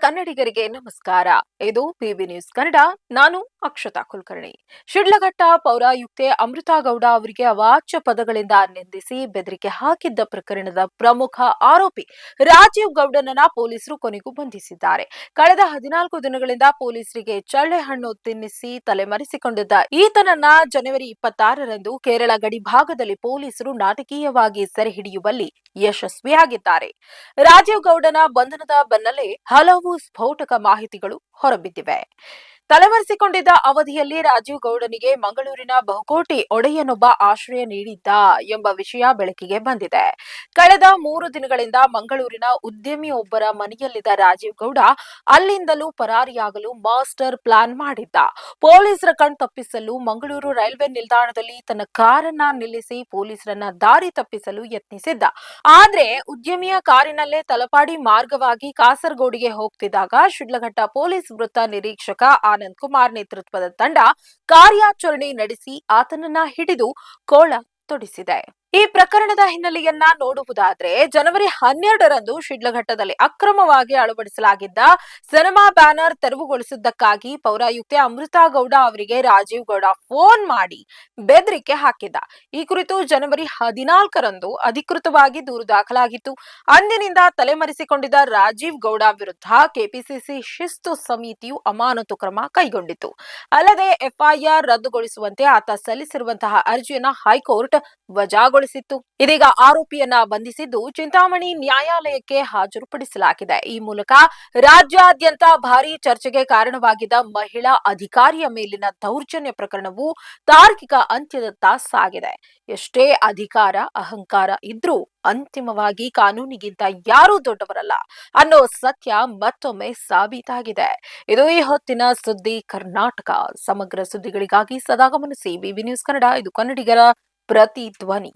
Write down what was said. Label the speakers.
Speaker 1: ಕನ್ನಡಿಗರಿಗೆ ನಮಸ್ಕಾರ. ಇದು ಪಿಬಿ ನ್ಯೂಸ್ ಕನ್ನಡ. ನಾನು ಅಕ್ಷತಾ ಕುಲಕರ್ಣಿ. ಶಿಡ್ಲಘಟ್ಟ ಪೌರಾಯುಕ್ತೆ ಅಮೃತಾ ಗೌಡ ಅವರಿಗೆ ಅವಾಚ್ಯ ಪದಗಳಿಂದ ನಿಂದಿಸಿ ಬೆದರಿಕೆ ಹಾಕಿದ್ದ ಪ್ರಕರಣದ ಪ್ರಮುಖ ಆರೋಪಿ ರಾಜೀವ್ ಗೌಡನನ್ನ ಪೊಲೀಸರು ಕೊನೆಗೂ ಬಂಧಿಸಿದ್ದಾರೆ. ಕಳೆದ 14 ದಿನಗಳಿಂದ ಪೊಲೀಸರಿಗೆ ಚಳ್ಳೆ ಹಣ್ಣು ತಿನ್ನಿಸಿ ತಲೆಮರೆಸಿಕೊಂಡಿದ್ದ ಈತನನ್ನ ಜನವರಿ 26ರಂದು ಕೇರಳ ಗಡಿ ಭಾಗದಲ್ಲಿ ಪೊಲೀಸರು ನಾಟಕೀಯವಾಗಿ ಸೆರೆ ಹಿಡಿಯುವಲ್ಲಿ ಯಶಸ್ವಿಯಾಗಿದ್ದಾರೆ. ರಾಜೀವ್ ಗೌಡನ ಬಂಧನದ ಬೆನ್ನಲ್ಲೇ ಹಲವು ಸ್ಫೋಟಕ ಮಾಹಿತಿಗಳು ಹೊರಬಿದ್ದಿವೆ. ತಲೆಮರೆಸಿಕೊಂಡಿದ್ದ ಅವಧಿಯಲ್ಲಿ ರಾಜೀವ್ ಗೌಡನಿಗೆ ಮಂಗಳೂರಿನ ಬಹುಕೋಟಿ ಒಡೆಯನೊಬ್ಬ ಆಶ್ರಯ ನೀಡಿದ್ದ ಎಂಬ ವಿಷಯ ಬೆಳಕಿಗೆ ಬಂದಿದೆ. ಕಳೆದ 3 ದಿನಗಳಿಂದ ಮಂಗಳೂರಿನ ಉದ್ಯಮಿಯೊಬ್ಬರ ಮನೆಯಲ್ಲಿದ್ದ ರಾಜೀವ್ ಗೌಡ ಅಲ್ಲಿಂದಲೂ ಪರಾರಿಯಾಗಲು ಮಾಸ್ಟರ್ ಪ್ಲಾನ್ ಮಾಡಿದ್ದ. ಪೊಲೀಸರ ಕಣ್ ತಪ್ಪಿಸಲು ಮಂಗಳೂರು ರೈಲ್ವೆ ನಿಲ್ದಾಣದಲ್ಲಿ ತನ್ನ ಕಾರನ್ನ ನಿಲ್ಲಿಸಿ ಪೊಲೀಸರನ್ನ ದಾರಿ ತಪ್ಪಿಸಲು ಯತ್ನಿಸಿದ್ದ. ಆದ್ರೆ ಉದ್ಯಮಿಯ ಕಾರಿನಲ್ಲೇ ತಲಪಾಡಿ ಮಾರ್ಗವಾಗಿ ಕಾಸರಗೋಡಿಗೆ ಹೋಗ್ತಿದ್ದಾಗ ಶಿಡ್ಲಘಟ್ಟ ಪೊಲೀಸ್ ವೃತ್ತ ನಿರೀಕ್ಷಕ ಆನಂದ್ ಕುಮಾರ್ ನೇತೃತ್ವದ ತಂಡ ಕಾರ್ಯಾಚರಣೆ ನಡೆಸಿ ಆತನನ್ನ ಹಿಡಿದು ಕೋಳ ತೊಡಿಸಿದೆ. ಈ ಪ್ರಕರಣದ ಹಿನ್ನೆಲೆಯನ್ನ ನೋಡುವುದಾದ್ರೆ ಜನವರಿ 12ರಂದು ಶಿಡ್ಲಘಟ್ಟದಲ್ಲಿ ಅಕ್ರಮವಾಗಿ ಅಳವಡಿಸಲಾಗಿದ್ದ ಸಿನಿಮಾ ಬ್ಯಾನರ್ ತೆರವುಗೊಳಿಸಿದ್ದಕ್ಕಾಗಿ ಪೌರಾಯುಕ್ತೆ ಅಮೃತಾ ಗೌಡ ಅವರಿಗೆ ರಾಜೀವ್ ಗೌಡ ಫೋನ್ ಮಾಡಿ ಬೆದರಿಕೆ ಹಾಕಿದ್ದ. ಈ ಕುರಿತು ಜನವರಿ 14ರಂದು ಅಧಿಕೃತವಾಗಿ ದೂರು ದಾಖಲಾಗಿತ್ತು. ಅಂದಿನಿಂದ ತಲೆಮರೆಸಿಕೊಂಡಿದ್ದ ರಾಜೀವ್ ಗೌಡ ವಿರುದ್ಧ ಕೆಪಿಸಿಸಿ ಶಿಸ್ತು ಸಮಿತಿಯು ಅಮಾನತು ಕ್ರಮ ಕೈಗೊಂಡಿತು. ಅಲ್ಲದೆ ಎಫ್ಐಆರ್ ರದ್ದುಗೊಳಿಸುವಂತೆ ಆತ ಸಲ್ಲಿಸಿರುವಂತಹ ಅರ್ಜಿಯನ್ನ ಹೈಕೋರ್ಟ್ ವಜಾಗೊಳಿಸಿತ್ತು. ಇದೀಗ ಆರೋಪಿಯನ್ನ ಬಂಧಿಸಿದ್ದು ಚಿಂತಾಮಣಿ ನ್ಯಾಯಾಲಯಕ್ಕೆ ಹಾಜರುಪಡಿಸಲಾಗಿದೆ. ಈ ಮೂಲಕ ರಾಜ್ಯಾದ್ಯಂತ ಭಾರೀ ಚರ್ಚೆಗೆ ಕಾರಣವಾಗಿದ್ದ ಮಹಿಳಾ ಅಧಿಕಾರಿಯ ಮೇಲಿನ ದೌರ್ಜನ್ಯ ಪ್ರಕರಣವು ತಾರ್ಕಿಕ ಅಂತ್ಯದತ್ತ ಸಾಗಿದೆ. ಎಷ್ಟೇ ಅಧಿಕಾರ ಅಹಂಕಾರ ಇದ್ರೂ ಅಂತಿಮವಾಗಿ ಕಾನೂನಿಗಿಂತ ಯಾರೂ ದೊಡ್ಡವರಲ್ಲ ಅನ್ನೋ ಸತ್ಯ ಮತ್ತೊಮ್ಮೆ ಸಾಬೀತಾಗಿದೆ. ಇದು ಈ ಹೊತ್ತಿನ ಸುದ್ದಿ ಕರ್ನಾಟಕ. ಸಮಗ್ರ ಸುದ್ದಿಗಳಿಗಾಗಿ ಸದಾ ಗಮನಿಸಿ ಪಿಬಿ ನ್ಯೂಸ್ ಕನ್ನಡ. ಇದು ಕನ್ನಡಿಗರ ಪ್ರತಿಧ್ವನಿ.